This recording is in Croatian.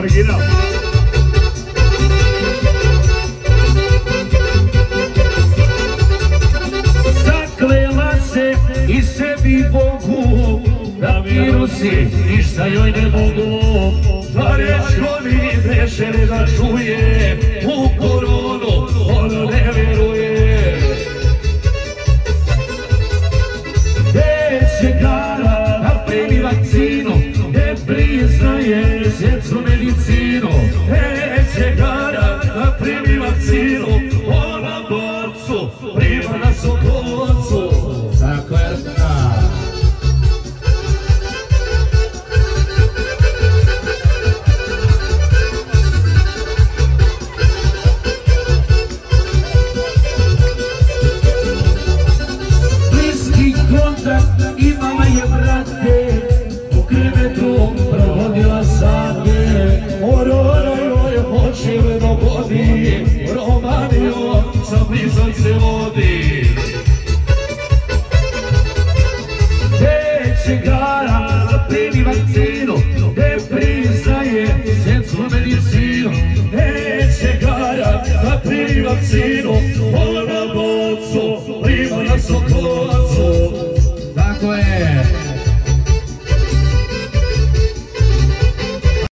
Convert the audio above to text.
original. Zaklela se i sebi Bogu da virusi ništa joj ne mogu. Da rečkovi ne žele da čuje, u koronu ono ne veruje. Neće gara da primi vakcinu, ne priznaje svjetsku medicinu. Neće gara da primi vakcinu, ona borcu prima na svom koncu. Tako je da. Imala je brate, u krevetu provodila sate. Aurora joj počele dogodi, Romanio sa blizom se vodi. Neće gara da primi vakcinu, ne priznaje svjetsku medicinu. Neće gara da primi vakcinu, ona bocu prima na sokolu.